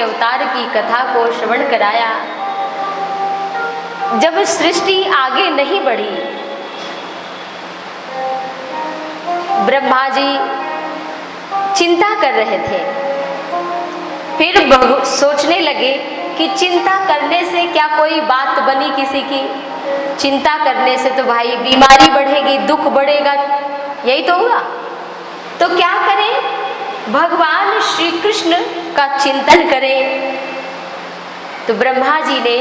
अवतार की कथा को श्रवण कराया। जब सृष्टि आगे नहीं बढ़ी, ब्रह्मा जी चिंता कर रहे थे। फिर सोचने लगे कि चिंता करने से क्या कोई बात बनी किसी की? चिंता करने से तो भाई बीमारी बढ़ेगी, दुख बढ़ेगा, यही तो होगा। तो क्या करें? भगवान श्री कृष्ण का चिंतन करें। तो ब्रह्मा जी ने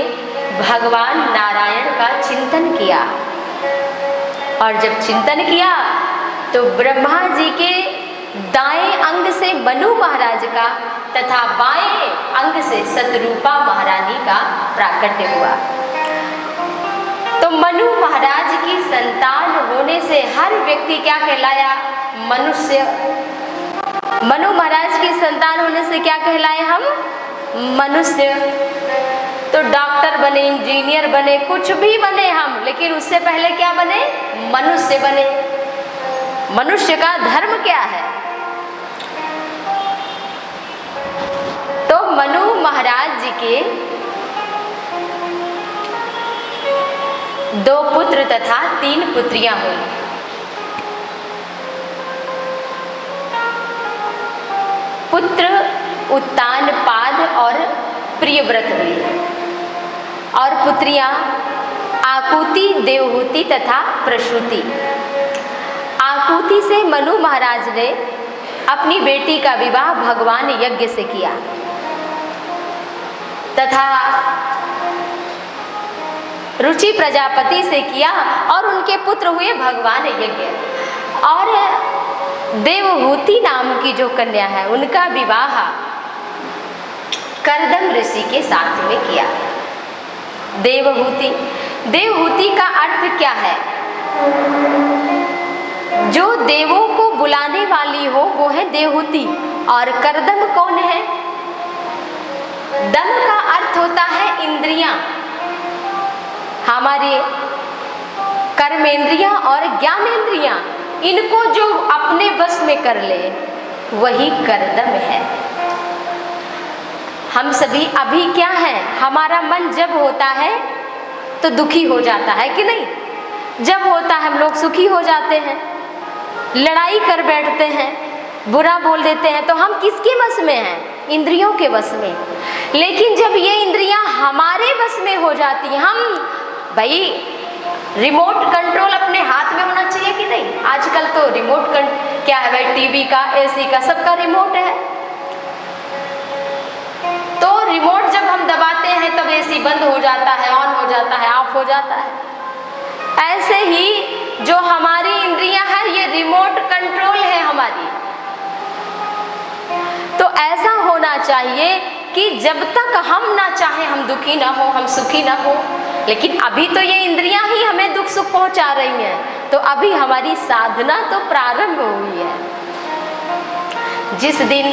भगवान नारायण का चिंतन किया, और जब चिंतन किया तो ब्रह्मा जी के दाएं अंग से मनु महाराज का तथा बाएं अंग से सतरूपा महारानी का प्राकट्य हुआ। तो मनु महाराज की संतान होने से हर व्यक्ति क्या कहलाया? मनुष्य। मनु महाराज की संतान होने से क्या कहलाए हम? मनुष्य। तो डॉक्टर बने, इंजीनियर बने, कुछ भी बने हम, लेकिन उससे पहले क्या बने? मनुष्य बने। मनुष्य का धर्म क्या है? तो मनु महाराज जी के 2 पुत्र तथा 3 पुत्रियां हुई। पुत्र उत्तानपाद और प्रियव्रत हुई, और पुत्रियां आकुति, देवहूति तथा प्रसूति। आकुति से मनु महाराज ने अपनी बेटी का विवाह भगवान यज्ञ से किया, तथा रुचि प्रजापति से किया, और उनके पुत्र हुए भगवान यज्ञ। और देवहूति नाम की जो कन्या है, उनका विवाह करदम ऋषि के साथ में किया। देवहूति, देवहूति का अर्थ क्या है? जो देवों को बुलाने वाली हो वो है देवहूति। और करदम कौन है? दम का अर्थ होता है इंद्रियां, हमारी कर्मेंद्रियां और ज्ञानेंद्रियां। इनको जो अपने वश में कर ले वही करदम है। हम सभी अभी क्या हैं? हमारा मन जब होता है तो दुखी हो जाता है कि नहीं? जब होता है हम लोग सुखी हो जाते हैं, लड़ाई कर बैठते हैं, बुरा बोल देते हैं। तो हम किसके वश में हैं? इंद्रियों के वश में। लेकिन जब ये इंद्रियां हमारे वश में हो जाती हैं, हम भाई रिमोट कंट्रोल अपने हाथ में होना चाहिए कि नहीं? आजकल तो रिमोट क्या है भाई? टीवी का, एसी का, सबका रिमोट है। तो रिमोट जब हम दबाते हैं तब एसी बंद हो जाता है, ऑन हो जाता है, ऑफ हो जाता है। ऐसे ही जो हमारी इंद्रियां हैं ये रिमोट कंट्रोल है हमारी। तो ऐसा होना चाहिए कि जब तक हम ना चाहे हम दुखी ना हो, हम सुखी ना हो। लेकिन अभी तो ये इंद्रियां ही हमें दुख सुख पहुंचा रही हैं। तो अभी हमारी साधना तो प्रारंभ हुई है। जिस दिन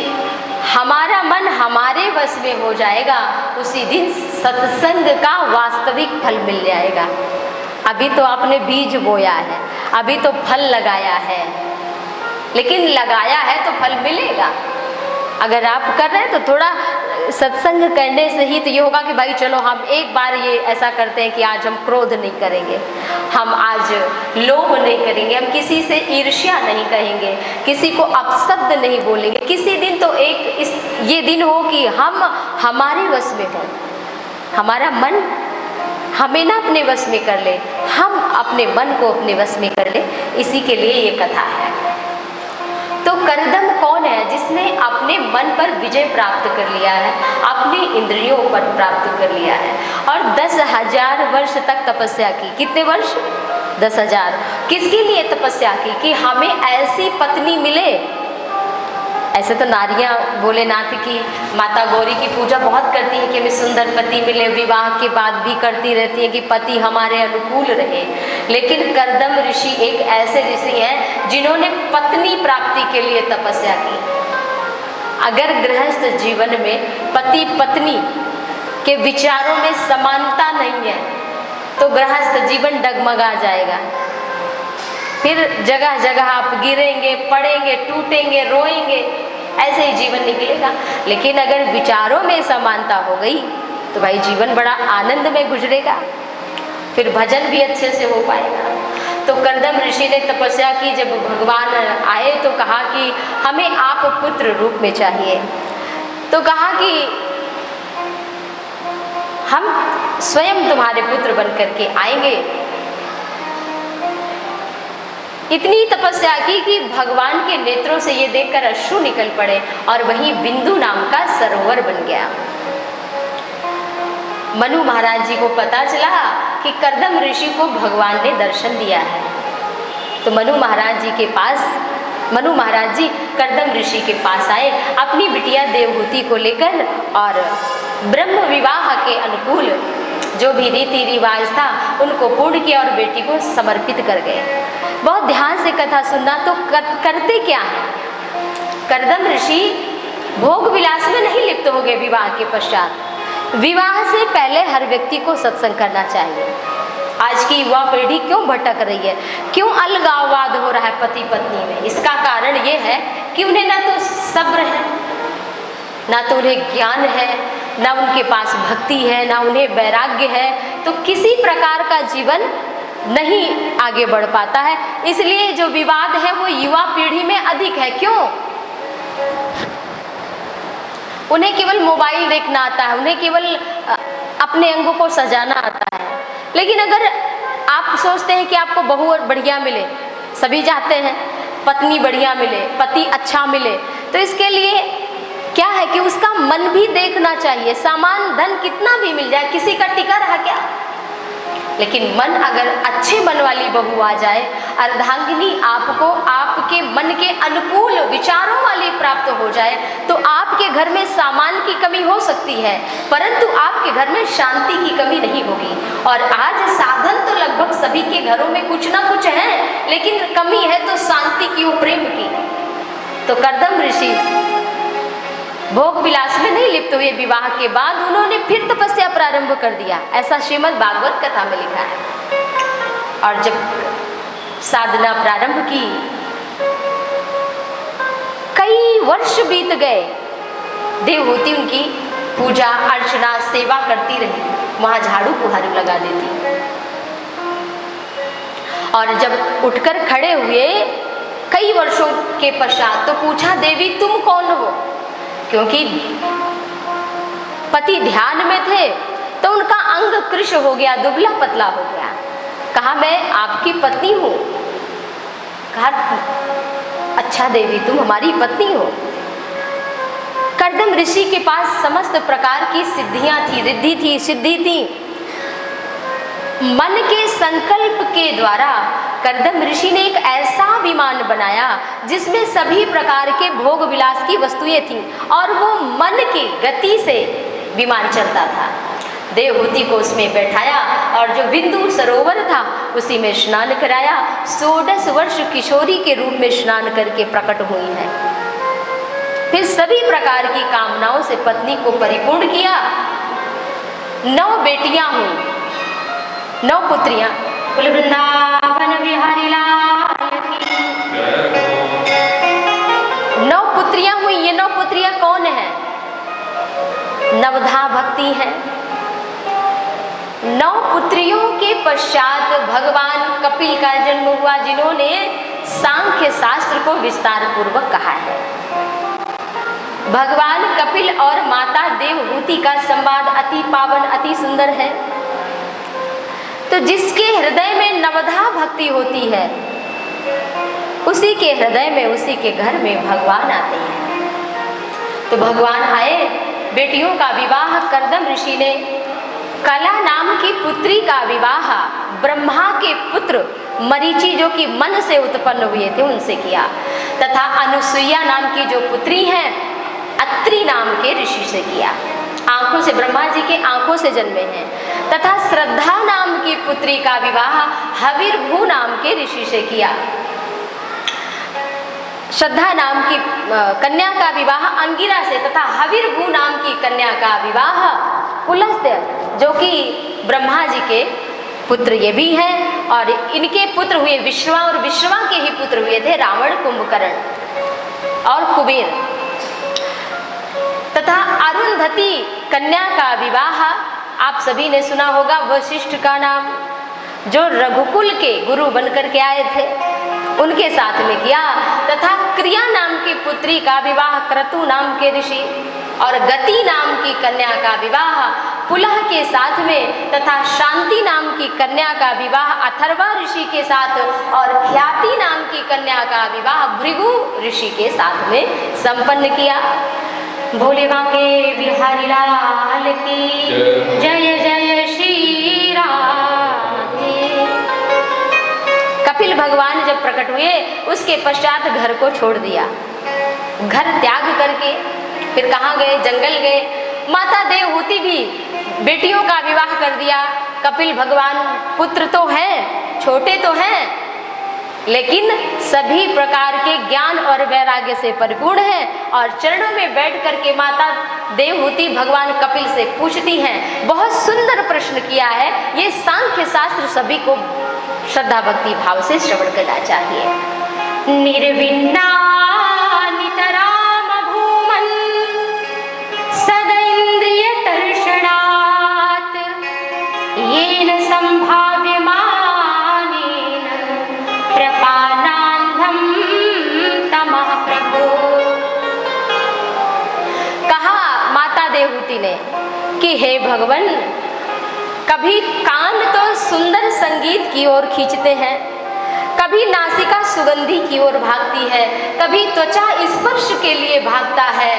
हमारा मन हमारे वश में हो जाएगा उसी दिन सत्संग का वास्तविक फल मिल जाएगा। अभी तो आपने बीज बोया है, अभी तो फल लगाया है, लेकिन लगाया है तो फल मिलेगा। अगर आप कर रहे हैं तो थोड़ा सत्संग करने से ही तो ये होगा कि भाई चलो हम एक बार ये ऐसा करते हैं कि आज हम क्रोध नहीं करेंगे, हम आज लोभ नहीं करेंगे, हम किसी से ईर्ष्या नहीं कहेंगे, किसी को अपशब्द नहीं बोलेंगे। किसी दिन तो ये दिन हो कि हम हमारे वश में हो, हमारा मन हमें ना अपने वश में कर ले, हम अपने मन को अपने वश में कर ले। इसी के लिए ये कथा है। तो करदम कौन है? जिसने अपने मन पर विजय प्राप्त कर लिया है, अपनी इंद्रियों पर प्राप्त कर लिया है, और 10,000 वर्ष तक तपस्या की। कितने वर्ष? 10,000। किसके लिए तपस्या की? कि हमें ऐसी पत्नी मिले। ऐसे तो नारियां भोलेनाथ की, माता गौरी की पूजा बहुत करती है कि हमें सुंदर पति मिले, विवाह के बाद भी करती रहती है कि पति हमारे अनुकूल रहे। लेकिन करदम ऋषि एक ऐसे ऋषि हैं जिन्होंने पत्नी प्राप्ति के लिए तपस्या की। अगर गृहस्थ जीवन में पति पत्नी के विचारों में समानता नहीं है तो गृहस्थ जीवन डगमगा जाएगा। फिर जगह जगह आप गिरेंगे, पड़ेंगे, टूटेंगे, रोएंगे। ऐसे ही जीवन निकलेगा। लेकिन अगर विचारों में समानता हो गई तो भाई जीवन बड़ा आनंद में गुजरेगा, फिर भजन भी अच्छे से हो पाएगा। तो कर्दम ऋषि ने तपस्या की, जब भगवान आए तो कहा कि हमें आप पुत्र रूप में चाहिए। तो कहा कि हम स्वयं तुम्हारे पुत्र बन करके आएंगे। इतनी तपस्या की कि भगवान के नेत्रों से ये देखकर अश्रु निकल पड़े और वहीं बिंदु नाम का सरोवर बन गया। मनु महाराज जी को पता चला कि कर्दम ऋषि को भगवान ने दर्शन दिया है। तो मनु महाराज जी कर्दम ऋषि के पास आए अपनी बिटिया देवहूति को लेकर, और ब्रह्म विवाह के अनुकूल जो भी रीति रिवाज था उनको पूर्ण किया और बेटी को समर्पित कर गए। बहुत ध्यान से कथा सुनना। तो करते क्या है, कर्दम ऋषि भोग विलास में नहीं लिप्त हो गए। विवाह के पश्चात, विवाह से पहले हर व्यक्ति को सत्संग करना चाहिए। आज की युवा पीढ़ी क्यों भटक रही है, क्यों अलगाववाद हो रहा है पति पत्नी में? इसका कारण ये है कि उन्हें ना तो सब्र है, ना तो उन्हें ज्ञान है, ना उनके पास भक्ति है, ना उन्हें वैराग्य है। तो किसी प्रकार का जीवन नहीं आगे बढ़ पाता है। इसलिए जो विवाद है वो युवा पीढ़ी में अधिक है। क्यों? उन्हें केवल मोबाइल देखना आता है, उन्हें केवल अपने अंगों को सजाना आता है। लेकिन अगर आप सोचते हैं कि आपको बहू और बढ़िया मिले, सभी चाहते हैं पत्नी बढ़िया मिले, पति अच्छा मिले, तो इसके लिए क्या है कि उसका मन भी देखना चाहिए। सामान धन कितना भी मिल जाए, किसी का टिका रहा क्या? लेकिन मन अगर अच्छे मन वाली बहू आ जाए, अर्धांगिनी आपको आपके मन के अनुकूल विचारों वाली प्राप्त हो जाए, तो आपके घर में सामान की कमी हो सकती है परंतु आपके घर में शांति की कमी नहीं होगी। और आज साधन तो लगभग सभी के घरों में कुछ ना कुछ है, लेकिन कमी है तो शांति की, वो प्रेम की। तो कर्दम ऋषि भोग विलास में नहीं लिप्त हुए। विवाह के बाद उन्होंने फिर तपस्या प्रारंभ कर दिया, ऐसा श्रीमद् भागवत कथा में लिखा है। और जब साधना प्रारंभ की, कई वर्ष बीत गए, देवहूति उनकी पूजा अर्चना सेवा करती रही, वहां झाड़ू बुहारू लगा देती। और जब उठकर खड़े हुए कई वर्षों के पश्चात, तो पूछा देवी तुम कौन हो? क्योंकि पति ध्यान में थे तो उनका अंग कृश हो गया, दुबला पतला हो गया। कहा मैं आपकी पत्नी हूँ। कहा अच्छा देवी तुम हमारी पत्नी हो। कर्दम ऋषि के पास समस्त प्रकार की सिद्धियां थी, रिद्धि थी, सिद्धि थी। मन के संकल्प के द्वारा कर्दम ऋषि ने एक ऐसा विमान बनाया जिसमें सभी प्रकार के भोग विलास की वस्तुएं थीं और वो मन की गति से विमान चलता था। देवहूति को उसमें बैठाया और जो बिंदु सरोवर था उसी में स्नान कराया। 16 वर्ष किशोरी के रूप में स्नान करके प्रकट हुई है। फिर सभी प्रकार की कामनाओं से पत्नी को परिपूर्ण किया। 9 बेटियां हुई, 9 पुत्रियां। कुल वृंदावन बिहारी लाल की 9 पुत्रियां हुई। ये 9 पुत्रियां कौन है? नवधा भक्ति है। 9 पुत्रियों के पश्चात भगवान कपिल का जन्म हुआ, जिन्होंने सांख्य शास्त्र को विस्तार पूर्वक कहा है। भगवान कपिल और माता देवहूति का संवाद अति पावन, अति सुंदर है। तो जिसके हृदय में नवधा भक्ति होती है, उसी के हृदय में, उसी के घर में भगवान आते हैं। तो भगवान आए, बेटियों का विवाह कर्दम ऋषि ने कला नाम की पुत्री का विवाह ब्रह्मा के पुत्र मरीचि, जो कि मन से उत्पन्न हुए थे, उनसे किया। तथा अनुसुईया नाम की जो पुत्री हैं, अत्रि नाम के ऋषि से किया। आंखों से, ब्रह्मा जी के आंखों से जन्मे हैं। तथा श्रद्धा नाम की पुत्री का विवाह हविर्भू नाम के ऋषि से किया। श्रद्धा नाम की कन्या का विवाह अंगिरा से, तथा हविर्भू नाम की कन्या का विवाह पुलस्त्य, जो कि ब्रह्मा जी के पुत्र ये भी हैं। और इनके पुत्र हुए विश्वा, और विश्वा के ही पुत्र हुए थे रावण, कुंभकर्ण और कुबेर। तथा अरुंधति कन्या का विवाह, आप सभी ने सुना होगा वशिष्ठ का नाम, जो रघुकुल के गुरु बनकर के आए थे, उनके साथ में किया। तथा क्रिया नाम की पुत्री का विवाह क्रतु नाम के ऋषि, और गति नाम की कन्या का विवाह पुलह के साथ में, तथा शांति नाम की कन्या का विवाह अथर्वा ऋषि के साथ, और ख्याति नाम की कन्या का विवाह भृगु ऋषि के साथ में संपन्न किया। भोले बांके बिहारी लाल की जय जय श्री राधे। कपिल भगवान जब प्रकट हुए उसके पश्चात घर को छोड़ दिया, घर त्याग करके फिर कहाँ गए? जंगल गए। माता देवहूति भी बेटियों का विवाह कर दिया। कपिल भगवान पुत्र तो हैं, छोटे तो हैं, लेकिन सभी प्रकार के ज्ञान और वैराग्य से परिपूर्ण हैं। और चरणों में बैठ करके माता देवहूति भगवान कपिल से पूछती हैं, बहुत सुंदर प्रश्न किया है, ये सांख्य शास्त्र सभी को श्रद्धा भक्ति भाव से श्रवण करना चाहिए। निर्विन्ना नितराम भूमन सदैन्द्रिय तर्षणात् येन संभाव्यमानेन प्रपानान्धं तमः प्रभो। कहा माता देवहूति ने कि हे भगवन, कभी कान तो सुंदर संगीत की ओर खींचते हैं, कभी नासिका सुगंधी की ओर भागती है, कभी त्वचा स्पर्श के लिए भागता है,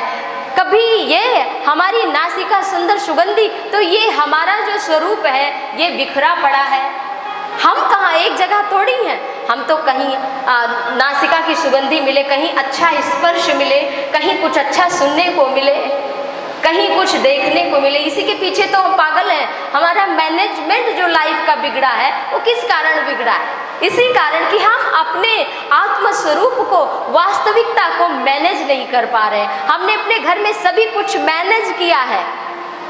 कभी ये हमारी नासिका सुंदर सुगंधी, तो ये हमारा जो स्वरूप है ये बिखरा पड़ा है। हम कहाँ एक जगह थोड़ी हैं, हम तो कहीं नासिका की सुगंधी मिले, कहीं अच्छा स्पर्श मिले, कहीं कुछ अच्छा सुनने को मिले, कहीं कुछ देखने को मिले, इसी के पीछे तो हम पागल हैं। हमारा मैनेजमेंट जो लाइफ का बिगड़ा है वो किस कारण बिगड़ा है? इसी कारण कि हम अपने आत्म स्वरूप को, वास्तविकता को मैनेज नहीं कर पा रहे। हमने अपने घर में सभी कुछ मैनेज किया है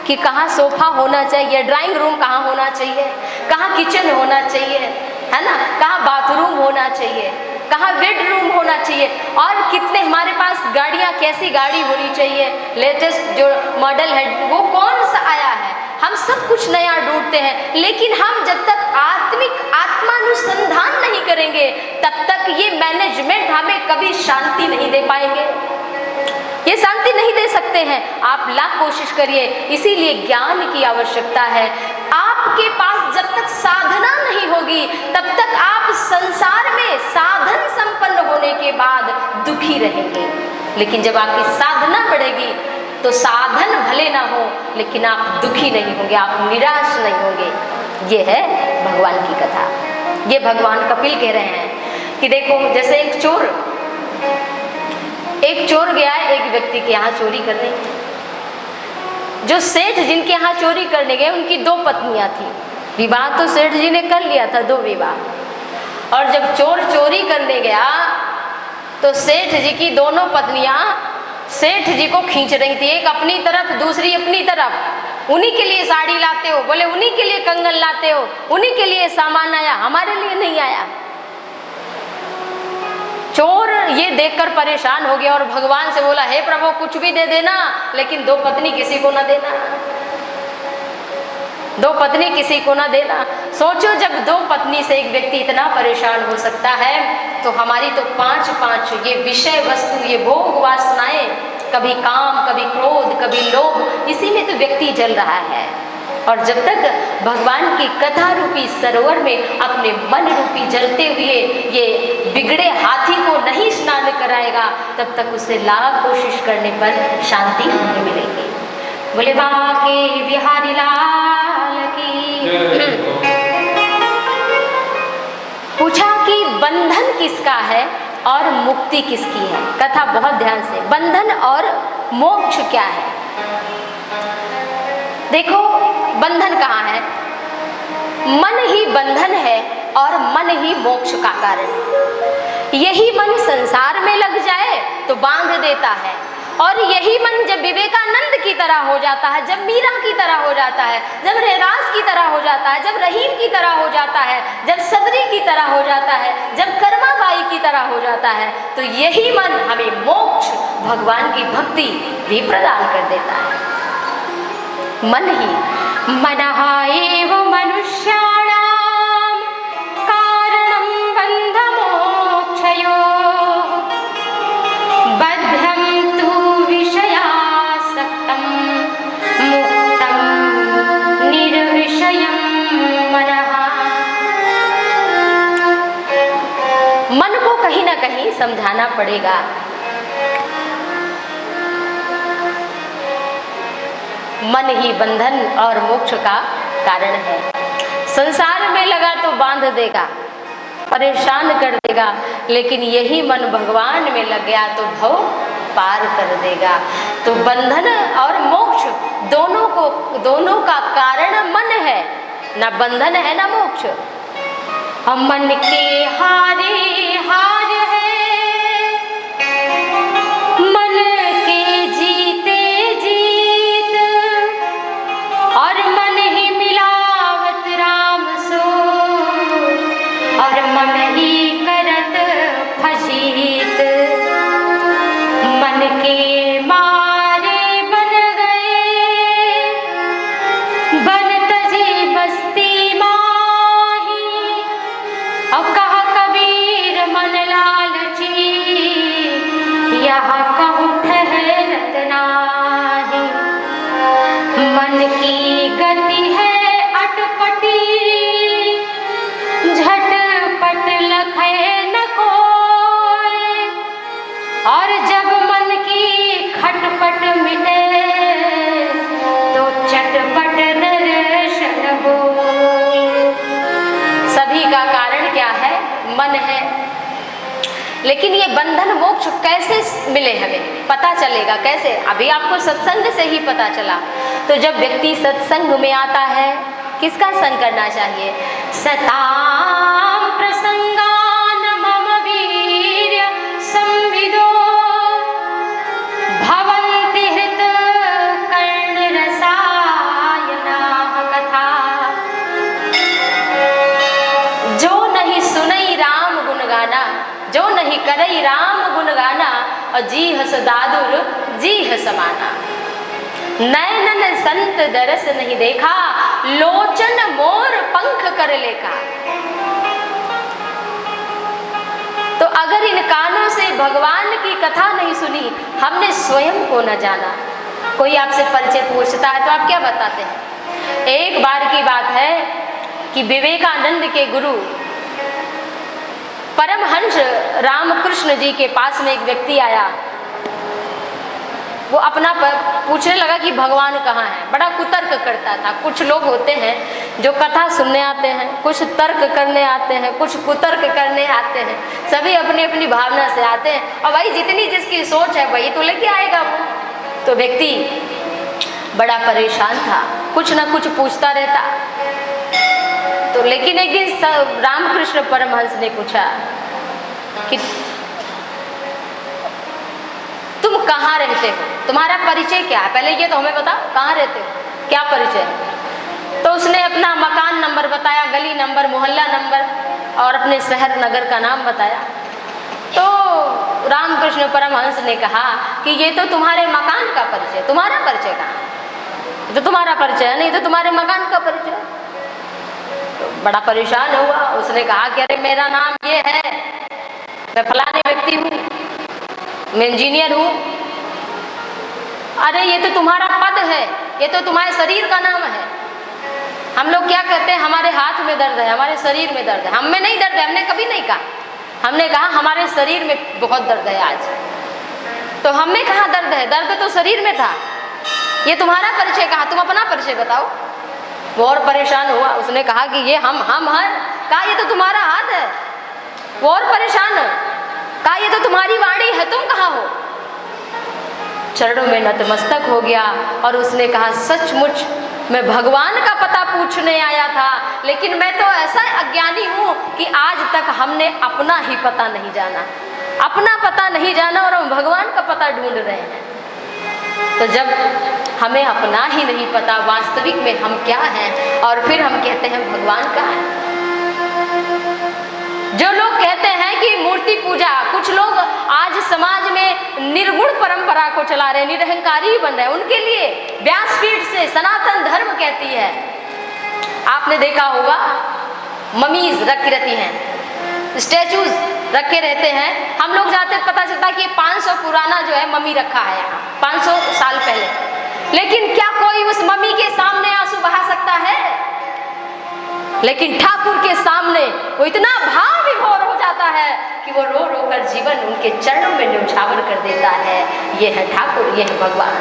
कि कहाँ सोफा होना चाहिए, ड्राइंग रूम कहाँ होना चाहिए, कहाँ किचन होना चाहिए, है ना, कहाँ बाथरूम होना चाहिए, कहाँ बेडरूम होना चाहिए, और कितने हमारे पास गाड़ियाँ, कैसी गाड़ी होनी चाहिए, लेटेस्ट जो मॉडल है वो कौन सा आया है, हम सब कुछ नया ढूंढते हैं। लेकिन हम जब तक आत्मानुसंधान नहीं करेंगे तब तक ये मैनेजमेंट हमें कभी शांति नहीं दे पाएंगे, ये शांति नहीं दे सकते हैं। आप लाख कोशिश करिए, इसीलिए ज्ञान की आवश्यकता है। आपके पास जब तक साधना नहीं होगी तब तक आप संसार में साधन संपन्न होने के बाद दुखी रहेंगे। लेकिन जब आपकी साधना बढ़ेगी तो साधन भले ना हो लेकिन आप दुखी नहीं होंगे, आप निराश नहीं होंगे। ये है भगवान की कथा। ये भगवान कपिल कह रहे हैं कि देखो, जैसे एक चोर गया है एक व्यक्ति के यहाँ चोरी करने। जो सेठ जिनके यहाँ चोरी करने गए उनकी 2 पत्नियां थी। विवाह तो सेठ जी ने कर लिया था, 2 विवाह। और जब चोर चोरी करने गया तो सेठ जी की 2 पत्नियां सेठ जी को खींच रही थी, एक अपनी तरफ दूसरी अपनी तरफ। उन्हीं के लिए साड़ी लाते हो, बोले उन्हीं के लिए कंगन लाते हो, उन्हीं के लिए सामान आया, हमारे लिए नहीं आया। चोर ये देखकर परेशान हो गया और भगवान से बोला, हे प्रभु कुछ भी दे देना लेकिन 2 पत्नी किसी को ना देना, 2 पत्नी किसी को ना देना। सोचो, जब 2 पत्नी से एक व्यक्ति इतना परेशान हो सकता है तो हमारी तो 5 ये विषय वस्तु, ये भोग वासनाएं, कभी काम, कभी क्रोध, कभी लोभ, इसी में तो व्यक्ति जल रहा है। और जब तक भगवान की कथा रूपी सरोवर में अपने मन रूपी जलते हुए ये बिगड़े हाथी को नहीं स्नान कराएगा तब तक उसे लाख कोशिश करने पर शांति नहीं मिलेगी। बोले बांके बिहारी लाल की। पूछा कि बंधन किसका है और मुक्ति किसकी है? कथा बहुत ध्यान से, बंधन और मोक्ष क्या है? देखो, बंधन कहाँ है? मन ही बंधन है और मन ही मोक्ष का कारण। यही मन संसार में लग जाए तो बांध देता है, और यही मन जब विवेकानंद की तरह हो जाता है, जब मीरा की तरह हो जाता है, जब रेरास की तरह हो जाता है, जब रहीम की तरह हो जाता है, जब सबरी की तरह हो जाता है, जब कर्माबाई की तरह हो जाता है, तो यही मन हमें मोक्ष भगवान की भक्ति भी प्रदान कर देता है। मन ही मनः एव मनुष्याणां कारणं बन्धमोक्षयोः बद्धं तु विषयासक्तं मुक्तं निर्विषयं मनः। मन को कहीं ना कहीं समझाना पड़ेगा। मन ही बंधन और मोक्ष का कारण है। संसार में लगा तो बांध देगा, परेशान कर देगा, लेकिन यही मन भगवान में लग गया तो भव पार कर देगा। तो बंधन और मोक्ष दोनों का कारण मन है, ना बंधन है ना मोक्ष। हम मन के हारे हार है, मन के जीते जीत, और मन ही मिलावत राम सो, और मन ही करत फजीत। मन के मारे बन गए, बन तजी बस्ती माही, और कहा कबीर मन लालची, यहाँ कहूँ ठहरत नाही। मन की गति है अटपटी, झटपट लखे न कोई, और जब मन की खटपट मिटे तो चटपट दर्शन हो। सभी का कारण क्या है? मन है। लेकिन ये बंधन मोक्ष कैसे मिले, हमें पता चलेगा कैसे? अभी आपको सत्संग से ही पता चला। तो जब व्यक्ति सत्संग में आता है, किसका संग करना चाहिए? सताम प्रसंगान मम वीर्य संविदो, भवन्ति हृत कर्ण रसायना कथा। जो नहीं सुनई राम गुण गाना, जो नहीं करई राम गुण गाना, और जी हस दादुर जी हस माना। नैनन संत दरस नहीं देखा, लोचन मोर पंख कर लेखा। तो अगर इन कानों से भगवान की कथा नहीं सुनी, हमने स्वयं को न जाना। कोई आपसे परिचय पूछता है तो आप क्या बताते हैं? एक बार की बात है कि विवेकानंद के गुरु परमहंस रामकृष्ण जी के पास में एक व्यक्ति आया। वो अपना पूछने लगा कि भगवान कहाँ है। बड़ा कुतर्क करता था। कुछ लोग होते हैं जो कथा सुनने आते हैं, कुछ तर्क करने आते हैं, कुछ कुतर्क करने आते हैं। सभी अपनी अपनी भावना से आते हैं, और भाई जितनी जिसकी सोच है वही तो लेके आएगा वो। तो व्यक्ति बड़ा परेशान था, कुछ ना कुछ पूछता रहता। तो लेकिन एक दिन रामकृष्ण परमहंस ने पूछा कि तुम कहाँ रहते हो, तुम्हारा परिचय क्या है? पहले ये तो हमें बताओ, कहाँ रहते हो, क्या परिचय है? तो उसने अपना मकान नंबर बताया, गली नंबर, मोहल्ला नंबर, और अपने शहर नगर का नाम बताया। तो रामकृष्ण परमहंस ने कहा कि ये तो तुम्हारे मकान का परिचय, तुम्हारा परिचय कहाँ? तो तुम्हारा परिचय है, नहीं तो तुम्हारे मकान का परिचय। तो बड़ा परेशान हुआ। उसने कहा कि अरे मेरा नाम ये है, मैं फलाने व्यक्ति हूँ, मैं इंजीनियर हूँ। अरे ये तो तुम्हारा पद है, ये तो तुम्हारे शरीर का नाम है। हम लोग क्या कहते हैं? हमारे हाथ में दर्द है, हमारे शरीर में दर्द है। हम में नहीं दर्द है, हमने कभी नहीं कहा। हमने कहा हमारे शरीर में बहुत दर्द है आज। तो हमें कहाँ दर्द है? दर्द तो शरीर में था। ये तुम्हारा परिचय कहा, तुम अपना परिचय बताओ। वो और परेशान हुआ। उसने कहा कि ये हम हैं। कहा ये तो तुम्हारा हाथ है। वो और परेशान, कहा ये तो तुम्हारी वाणी है, तुम कहाँ हो? चरणों में नतमस्तक हो गया और उसने कहा सचमुच मैं भगवान का पता पूछने आया था, लेकिन मैं तो ऐसा अज्ञानी हूँ कि आज तक हमने अपना ही पता नहीं जाना, अपना पता नहीं जाना और हम भगवान का पता ढूंढ रहे हैं। तो जब हमें अपना ही नहीं पता वास्तविक में हम क्या हैं, और फिर हम कहते हैं भगवान कहाँ है। जो लोग कहते हैं कि मूर्ति पूजा, कुछ लोग आज समाज में निर्गुण परंपरा को चला रहे, निरहंकारी बन रहे, उनके लिए व्यासपीठ से सनातन धर्म कहती है, आपने देखा होगा ममीज रखी रहती हैं, स्टैचूज रखे रहते हैं। हम लोग जाते पता चलता कि 500 पुराना जो है मम्मी रखा है यहाँ, 500 साल पहले। लेकिन क्या कोई उस मम्मी के सामने आंसू बहा सकता है? लेकिन ठाकुर के सामने वो इतना भाव विभोर हो जाता है कि वो रो रो कर जीवन उनके चरणों में न्यौछावर कर देता है। ये है ठाकुर, ये है भगवान।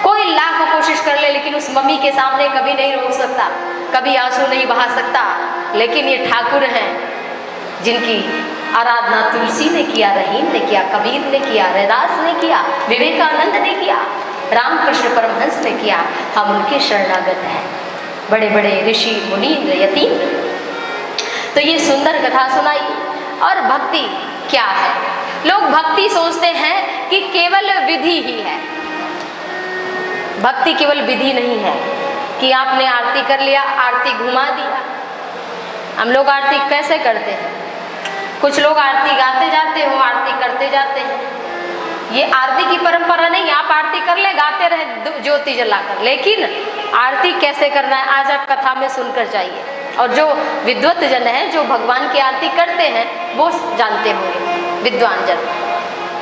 कोई लाख कोशिश कर ले लेकिन उस मम्मी के सामने कभी नहीं रो सकता, कभी आंसू नहीं बहा सकता। लेकिन ये ठाकुर हैं जिनकी आराधना तुलसी ने किया, रहीम ने किया, कबीर ने किया, रैदास ने किया, विवेकानंद ने किया, रामकृष्ण परमहंस ने किया। हम उनके शरणागत हैं, बड़े बड़े ऋषि मुनि यतीम। तो ये सुंदर कथा सुनाई। और भक्ति क्या है? लोग भक्ति सोचते हैं कि केवल विधि ही है। भक्ति केवल विधि नहीं है कि आपने आरती कर लिया, आरती घुमा दिया। हम लोग आरती कैसे करते हैं? कुछ लोग आरती गाते जाते हो, आरती करते जाते हैं। ये आरती की परंपरा नहीं। आप आरती कर ले, गाते रहे ज्योति जलाकर, लेकिन आरती कैसे करना है आज आप कथा में सुनकर जाइए। और जो विद्वत जन हैं, जो भगवान की आरती करते हैं, वो जानते होंगे, विद्वान जन।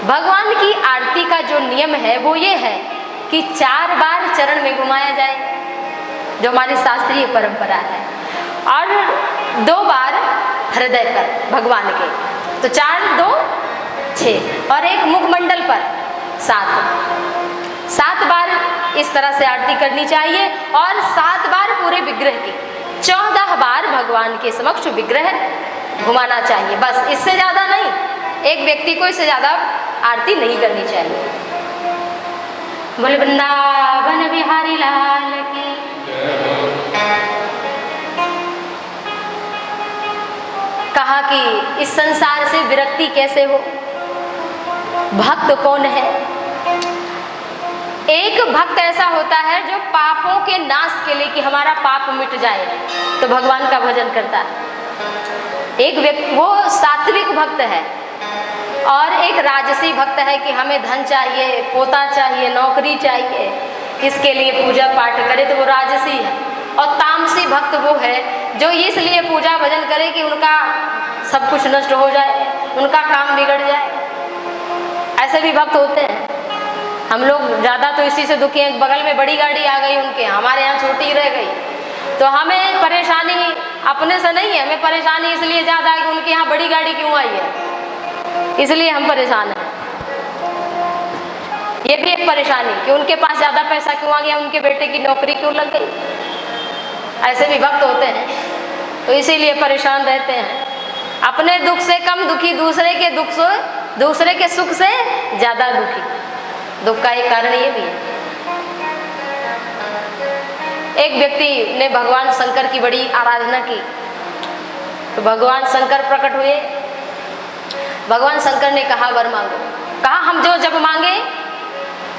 भगवान की आरती का जो नियम है वो ये है कि 4 बार चरण में घुमाया जाए, जो हमारी शास्त्रीय परंपरा है, और 2 बार हृदय पर भगवान के, तो 4, 2, 6, और एक मुखमंडल पर 7 बार इस तरह से आरती करनी चाहिए। और 7 बार पूरे विग्रह की, 14 बार भगवान के समक्ष विग्रह घुमाना चाहिए। बस, इससे ज़्यादा नहीं। एक व्यक्ति को इससे ज़्यादा आरती नहीं करनी चाहिए। बोले वृंदावन बिहारी लाल की। कहा कि इस संसार से विरक्ति कैसे हो? भक्त कौन है? एक भक्त ऐसा होता है जो पापों के नाश के लिए, कि हमारा पाप मिट जाए, तो भगवान का भजन करता है। एक व्यक्ति वो सात्विक भक्त है, और एक राजसी भक्त है कि हमें धन चाहिए, पोता चाहिए, नौकरी चाहिए, इसके लिए पूजा पाठ करे, तो वो राजसी है। और तामसी भक्त वो है जो इसलिए पूजा भजन करे कि उनका सब कुछ नष्ट हो जाए, उनका काम बिगड़ जाए। ऐसे भी भक्त होते हैं। हम लोग ज़्यादा तो इसी से दुखी हैं, बगल में बड़ी गाड़ी आ गई उनके, हमारे यहाँ छोटी रह गई, तो हमें परेशानी अपने से नहीं है, हमें परेशानी इसलिए ज़्यादा है कि उनके यहाँ बड़ी गाड़ी क्यों आई है, इसलिए हम परेशान हैं। ये भी एक परेशानी कि उनके पास ज़्यादा पैसा क्यों आ गया, उनके बेटे की नौकरी क्यों लग गई। ऐसे भी भक्त होते हैं, तो इसीलिए परेशान रहते हैं। अपने दुख से कम दुखी, दूसरे के दुख से, दूसरे के सुख से ज़्यादा दुखी। दुख का एक कारण ये भी है। एक व्यक्ति ने भगवान शंकर की बड़ी आराधना की, तो भगवान शंकर प्रकट हुए। भगवान शंकर ने कहा वर मांगो। कहा हम जो जब मांगे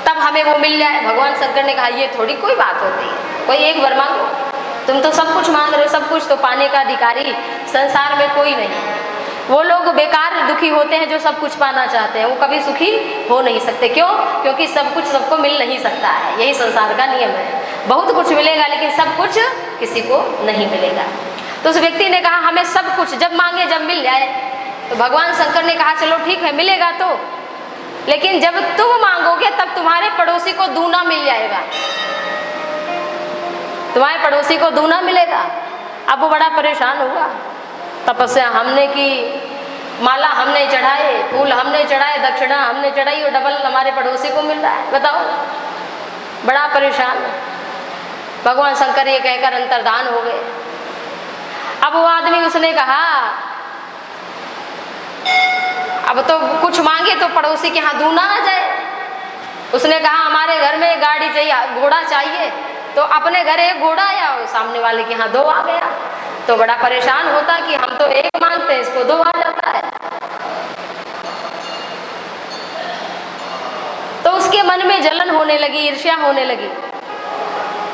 तब हमें वो मिल जाए। भगवान शंकर ने कहा ये थोड़ी कोई बात होती है, कोई एक वर मांगो, तुम तो सब कुछ मांग रहे हो, सब कुछ तो पाने का अधिकारी संसार में कोई नहीं। वो लोग बेकार दुखी होते हैं जो सब कुछ पाना चाहते हैं, वो कभी सुखी हो नहीं सकते। क्यों? क्योंकि सब कुछ सबको मिल नहीं सकता है, यही संसार का नियम है। बहुत कुछ मिलेगा लेकिन सब कुछ किसी को नहीं मिलेगा। तो उस व्यक्ति ने कहा हमें सब कुछ जब मांगे जब मिल जाए। तो भगवान शंकर ने कहा चलो ठीक है, मिलेगा तो, लेकिन जब तुम मांगोगे तब तुम्हारे पड़ोसी को दूना मिल जाएगा, तुम्हारे पड़ोसी को दूना मिलेगा। अब वो बड़ा परेशान होगा। तपस्या हमने की, माला हमने चढ़ाए, फूल हमने चढ़ाए, दक्षिणा हमने चढ़ाई, और डबल हमारे पड़ोसी को मिल रहा है। बताओ, बड़ा परेशान है। भगवान शंकर ये कहकर अंतर्धान हो गए। अब वो आदमी, उसने कहा अब तो कुछ मांगे तो पड़ोसी के यहाँ दूना आ जाए। उसने कहा हमारे घर में गाड़ी चाहिए, घोड़ा चाहिए, तो अपने घर एक घोड़ा आया और सामने वाले के यहाँ 2 आ गया। तो बड़ा परेशान होता कि हम तो एक मांगते हैं, इसको 2 आ जाता है। तो उसके मन में जलन होने लगी, ईर्ष्या होने लगी।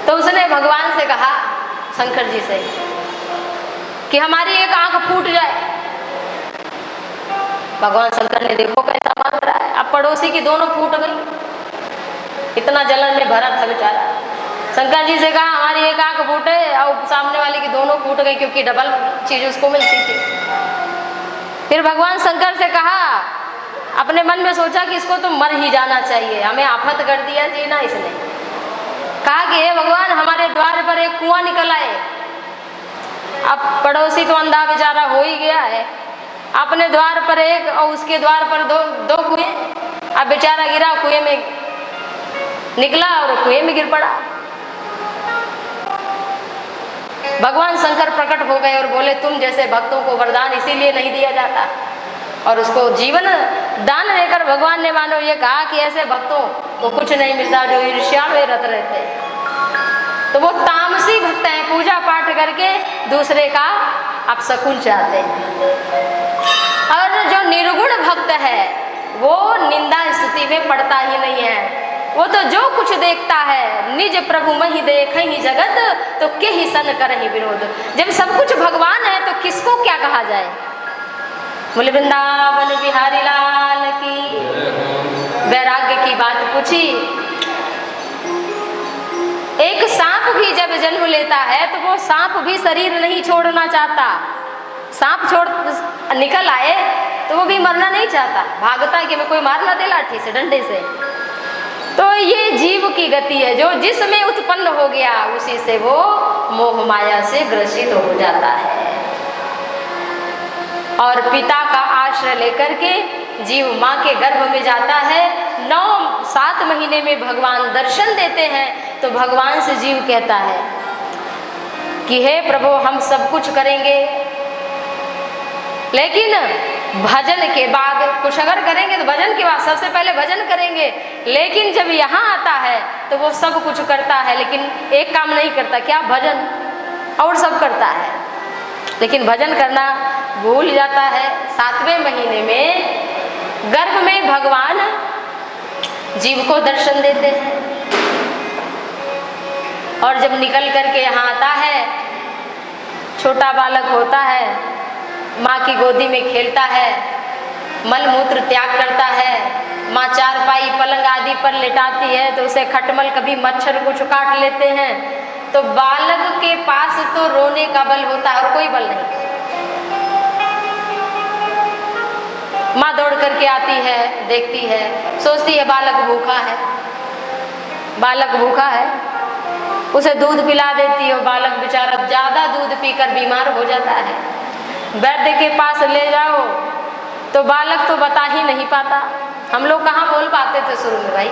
तो उसने भगवान से कहा, शंकर जी से, कि हमारी एक आंख फूट जाए। भगवान शंकर ने देखो कैसा मांग रहा है। अब पड़ोसी की दोनों फूट गई, इतना जलन में भरा था बेचारा। शंकर जी से कहा हमारी एक आंख फूटे और सामने वाले की दोनों फूट गई, क्योंकि डबल चीज उसको मिलती थी। फिर भगवान शंकर से कहा, अपने मन में सोचा कि इसको तो मर ही जाना चाहिए, हमें आफत कर दिया जी ना इसने। कहा कि हे भगवान, हमारे द्वार पर एक कुआं निकल आए। अब पड़ोसी तो अंधा बेचारा हो ही गया है, अपने द्वार पर एक और उसके द्वार पर दो कुएं। अब बेचारा गिरा, कुएं में निकला और कुएं में गिर पड़ा। भगवान शंकर प्रकट हो गए और बोले, तुम जैसे भक्तों को वरदान इसीलिए नहीं दिया जाता। और उसको जीवन दान देकर भगवान ने मानो ये कहा कि ऐसे भक्तों को कुछ नहीं मिलता जो ईर्ष्या में रत रहते हैं। तो वो तामसी भक्त हैं, पूजा पाठ करके दूसरे का अपशकुन चाहते हैं। और जो निर्गुण भक्त है वो निंदा स्तुति में पड़ता ही नहीं है। वो तो जो कुछ देखता है, निज प्रभु महि देखहि जगत, तो के ही सन करहि विरोध। जब सब कुछ भगवान है तो किसको क्या कहा जाए। बोले वृंदावन बिहारी लाल की। वैराग्य की बात पूछी। एक सांप भी जब जन्म लेता है तो वो सांप भी शरीर नहीं छोड़ना चाहता। सांप छोड़ निकल आए तो वो भी मरना नहीं चाहता, भागता है कि मैं कोई मार ना दे लाठी से, डंडे से। तो ये जीव की गति है, जो जिसमें उत्पन्न हो गया उसी से वो मोह माया से ग्रसित हो जाता है। और पिता का आश्रय लेकर के जीव माँ के गर्भ में जाता है। 9-7 महीने में भगवान दर्शन देते हैं तो भगवान से जीव कहता है कि हे प्रभु, हम सब कुछ करेंगे, लेकिन भजन के बाद कुछ अगर करेंगे तो भजन के बाद सबसे पहले भजन करेंगे। लेकिन जब यहाँ आता है तो वो सब कुछ करता है, लेकिन एक काम नहीं करता, क्या? भजन। और सब करता है लेकिन भजन करना भूल जाता है। 7वें महीने में गर्भ में भगवान जीव को दर्शन देते हैं। और जब निकल करके यहाँ आता है, छोटा बालक होता है, माँ की गोदी में खेलता है, मल मूत्र त्याग करता है। माँ चारपाई पलंग आदि पर लेटाती है तो उसे खटमल कभी मच्छर कुछ काट लेते हैं। तो बालक के पास तो रोने का बल होता है और कोई बल नहीं। माँ दौड़ करके आती है, देखती है, सोचती है बालक भूखा है, बालक भूखा है, उसे दूध पिला देती है। बालक बेचारा ज़्यादा दूध पीकर बीमार हो जाता है। वैद्य के पास ले जाओ तो बालक तो बता ही नहीं पाता। हम लोग कहाँ बोल पाते थे शुरू में भाई,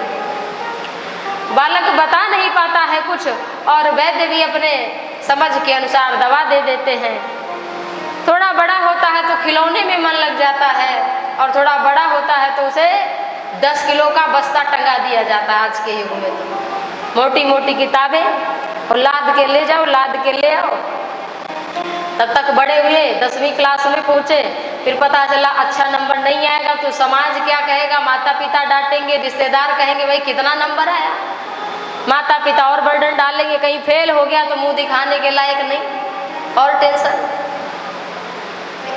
बालक बता नहीं पाता है कुछ, और वैद्य भी अपने समझ के अनुसार दवा दे देते हैं। थोड़ा बड़ा होता है तो खिलौने में मन लग जाता है, और थोड़ा बड़ा होता है तो उसे 10 किलो का बस्ता टंगा दिया जाता है। आज के युग में तो मोटी मोटी किताबें और लाद के ले जाओ, लाद के ले आओ। तब तक बड़े हुए, 10वीं क्लास में पहुँचे, फिर पता चला अच्छा नंबर नहीं आएगा तो समाज क्या कहेगा, माता पिता डांटेंगे, रिश्तेदार कहेंगे भाई कितना नंबर आया, माता पिता और बर्डन डालेंगे, कहीं फेल हो गया तो मुंह दिखाने के लायक नहीं, और टेंशन।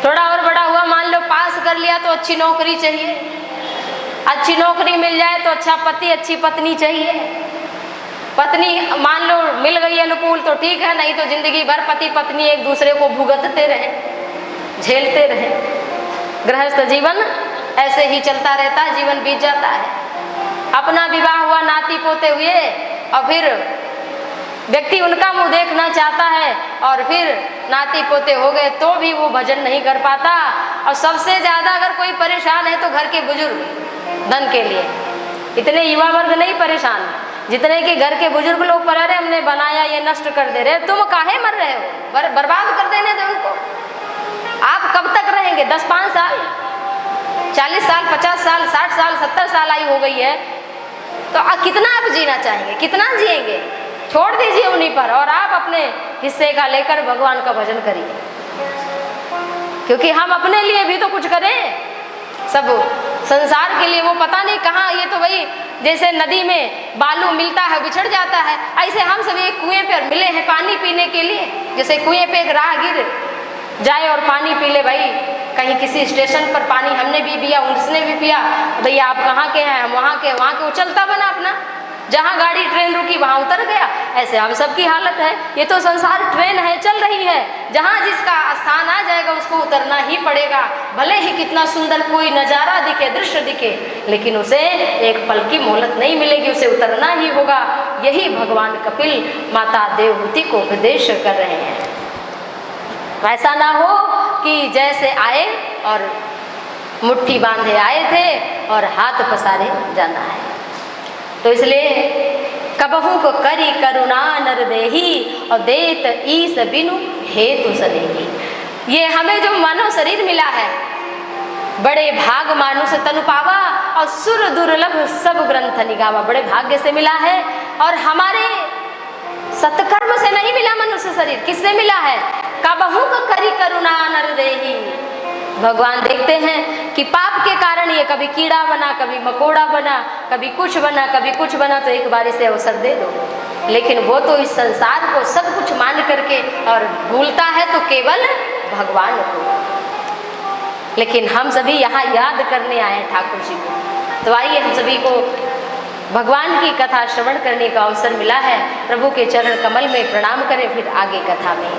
थोड़ा और बड़ा हुआ, मान लो पास कर लिया तो अच्छी नौकरी चाहिए, अच्छी नौकरी मिल जाए तो अच्छा पति अच्छी पत्नी चाहिए। पत्नी मान लो मिल गई अनुकूल तो ठीक है, नहीं तो जिंदगी भर पति पत्नी एक दूसरे को भुगतते रहे, झेलते रहे। गृहस्थ जीवन ऐसे ही चलता रहता है, जीवन बीत जाता है। अपना विवाह हुआ, नाती पोते हुए, और फिर व्यक्ति उनका मुंह देखना चाहता है, और फिर नाती पोते हो गए तो भी वो भजन नहीं कर पाता। और सबसे ज़्यादा अगर कोई परेशान है तो घर के बुजुर्ग धन के लिए। इतने युवा वर्ग नहीं परेशान जितने कि घर के बुजुर्ग लोग पर, अरे हमने बनाया ये नष्ट कर दे रहे, तुम काहे मर रहे हो, बर्बाद कर देने दो उनको। आप कब तक रहेंगे? 10-5 साल, 40 साल, 50 साल, 60 साल, 70 साल आयु हो गई है तो कितना आप जीना चाहेंगे, कितना जिएंगे? छोड़ दीजिए उन्हीं पर, और आप अपने हिस्से का लेकर भगवान का भजन करिए, क्योंकि हम अपने लिए भी तो कुछ करें। सब संसार के लिए वो पता नहीं कहाँ, ये तो वही जैसे नदी में बालू मिलता है बिछड़ जाता है, ऐसे हम सब एक कुएं पर मिले हैं पानी पीने के लिए। जैसे कुएं पे एक राहगीर जाए और पानी पी ले भाई। कहीं किसी स्टेशन पर पानी हमने भी पिया, उसने भी पिया, भैया आप कहाँ के हैं, हम वहाँ के, वहाँ के, वो चलता बना अपना, जहाँ गाड़ी ट्रेन रुकी वहाँ उतर गया। ऐसे हम सब की हालत है। ये तो संसार ट्रेन है, चल रही है, जहाँ जिसका स्थान आ जाएगा उसको उतरना ही पड़ेगा, भले ही कितना सुंदर कोई नज़ारा दिखे, दृश्य दिखे, लेकिन उसे एक पल की मोहलत नहीं मिलेगी, उसे उतरना ही होगा। यही भगवान कपिल माता देवहूति को उपदेश कर रहे हैं। ऐसा ना हो कि जैसे आए और मुट्ठी बांधे आए थे और हाथ पसारे जाना है। तो इसलिए कबहू को करी करुणा नर देही और देत ईस बिनु हेतु सनेही। ये हमें जो मानव शरीर मिला है, बड़े भाग मानुष तनु पावा और सुर दुर्लभ सब ग्रंथ निगावा, बड़े भाग्य से मिला है। और हमारे सत्कर्म से नहीं मिला मनुष्य शरीर, किससे मिला है? कबहू को करी करुणा नर देही। भगवान देखते हैं कि पाप के कारण ये कभी कीड़ा बना, कभी मकोड़ा बना, कभी कुछ बना, कभी कुछ बना, तो एक बारी से अवसर दे दो। लेकिन वो तो इस संसार को सब कुछ मान करके और भूलता है तो केवल भगवान को। लेकिन हम सभी यहाँ याद करने आए ठाकुर जी को। तो आइए हम सभी को भगवान की कथा श्रवण करने का अवसर मिला है। प्रभु के चरण कमल में प्रणाम करें, फिर आगे कथा में।